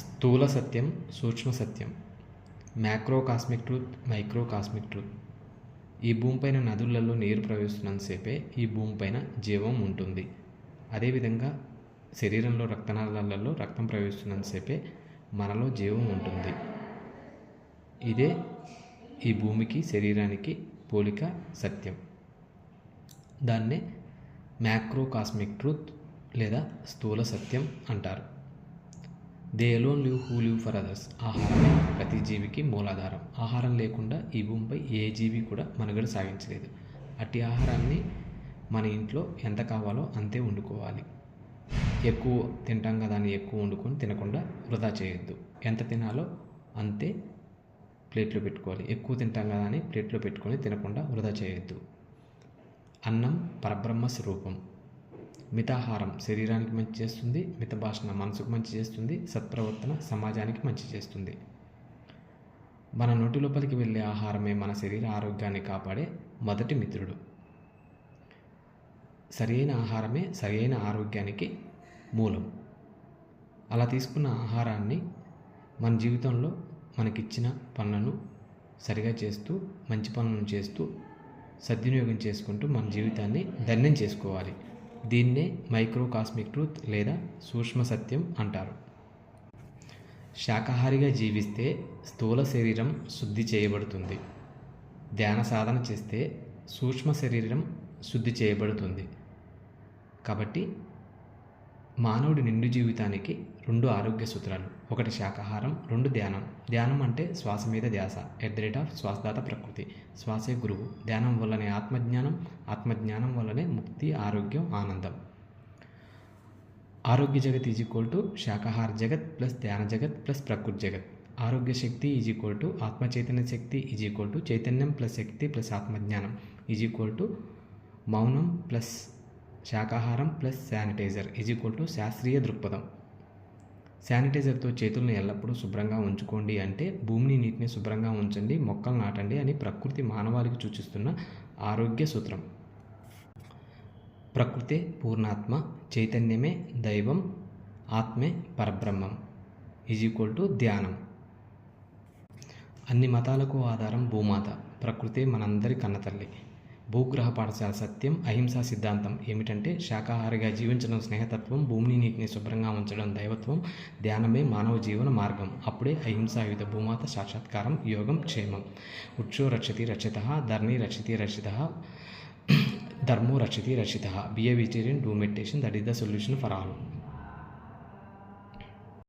స్థూల సత్యం, సూక్ష్మ సత్యం, macro cosmic truth, micro cosmic truth. ఈ భూమిపైన నదులలో నీరు ప్రవహిస్తున్నంతసేపే ఈ భూమిపైన జీవం ఉంటుంది. అదేవిధంగా శరీరంలో రక్తనాళాలలో రక్తం ప్రవహిస్తున్నంతసేపే మనలో జీవం ఉంటుంది. ఇదే ఈ భూమికి శరీరానికి పోలిక సత్యం. దాన్నే మ్యాక్రో కాస్మిక్ ట్రూత్ లేదా స్థూల సత్యం అంటారు. They alone live who live for others. ఆహారమే ప్రతి జీవికి మూలాధారం. ఆహారం లేకుండా ఈ భూమిపై ఏ జీవి కూడా మనుగడ సాగించలేదు. అట్టి ఆహారాన్ని మన ఇంట్లో ఎంత కావాలో అంతే వండుకోవాలి. ఎక్కువ తింటాం కదా అని ఎక్కువ వండుకొని తినకుండా వృధా చేయొద్దు. ఎంత తినాలో అంతే ప్లేట్లో పెట్టుకోవాలి. ఎక్కువ తింటాం కదా అని ప్లేట్లో పెట్టుకొని తినకుండా వృధా చేయొద్దు. అన్నం పరబ్రహ్మ స్వరూపం. మితాహారం శరీరానికి మంచి చేస్తుంది, మిత భాషణ మనసుకు మంచి చేస్తుంది, సత్ప్రవర్తన సమాజానికి మంచి చేస్తుంది. మన నోటి లోపలికి వెళ్ళే ఆహారమే మన శరీర ఆరోగ్యాన్ని కాపాడే మొదటి మిత్రుడు. సరైన ఆహారమే సరైన ఆరోగ్యానికి మూలం. అలా తీసుకున్న ఆహారాన్ని మన జీవితంలో మనకిచ్చిన పనులను సరిగా చేస్తూ, మంచి పనులను చేస్తూ, సద్వినియోగం చేసుకుంటూ మన జీవితాన్ని ధన్యం చేసుకోవాలి. దీన్నే మైక్రో కాస్మిక్ ట్రూత్ లేదా సూక్ష్మ సత్యం అంటారు. శాకాహారిగా జీవిస్తే స్థూల శరీరం శుద్ధి చేయబడుతుంది. ధ్యాన సాధన చేస్తే సూక్ష్మ శరీరం శుద్ధి చేయబడుతుంది. కాబట్టి మానవుడి నిండు జీవితానికి 2 ఆరోగ్య సూత్రాలు. 1 శాకాహారం, 2 ధ్యానం. ధ్యానం అంటే శ్వాస మీద ధ్యాస. శ్వాసదాత ప్రకృతి. శ్వాసే గురువు. ధ్యానం వల్లనే ఆత్మజ్ఞానం, ఆత్మజ్ఞానం వల్లనే ముక్తి, ఆరోగ్యం, ఆనందం. ఆరోగ్య జగత్ ఈజ్ ఈక్వల్ టు శాకాహార జగత్ ప్లస్ ధ్యాన జగత్ ప్లస్ ప్రకృతి జగత్. ఆరోగ్య శక్తి ఈజ్ ఈక్వల్ టు ఆత్మ చైతన్య శక్తి ఈజ్ ఈక్వల్ టు చైతన్యం ప్లస్ శక్తి ప్లస్ ఆత్మజ్ఞానం ఈజ్ ఈక్వల్ టు మౌనం ప్లస్ శాకాహారం plus sanitizer is equal to శాస్త్రీయ దృక్పథం. శానిటైజర్తో చేతులను ఎల్లప్పుడూ శుభ్రంగా ఉంచుకోండి అంటే భూమిని, నీటిని శుభ్రంగా ఉంచండి, మొక్కలు నాటండి అని ప్రకృతి మానవాళికి సూచిస్తున్న ఆరోగ్య సూత్రం. ప్రకృతే పూర్ణాత్మ, చైతన్యమే దైవం, ఆత్మే పరబ్రహ్మం ఈజ్ ఈక్వల్ టు ధ్యానం. అన్ని మతాలకు ఆధారం భూమాత. ప్రకృతే మనందరి కన్నతల్లి. భూగ్రహ పాఠశాల సత్యం, అహింసా సిద్ధాంతం ఏమిటంటే శాకాహారిగా జీవించడం స్నేహతత్వం, భూమిని నీటిని శుభ్రంగా ఉంచడం దైవత్వం, ధ్యానమే మానవ జీవన మార్గం. అప్పుడే అహింసాయుధ భూమాత సాక్షాత్కారం, యోగం, క్షేమం. వృక్షో రక్షతి రక్షితః, ధర్ని రక్షతి రక్షితః, ధర్మో రక్షతి రక్షితః. Be a vegetarian, do meditation, that is the solution for all.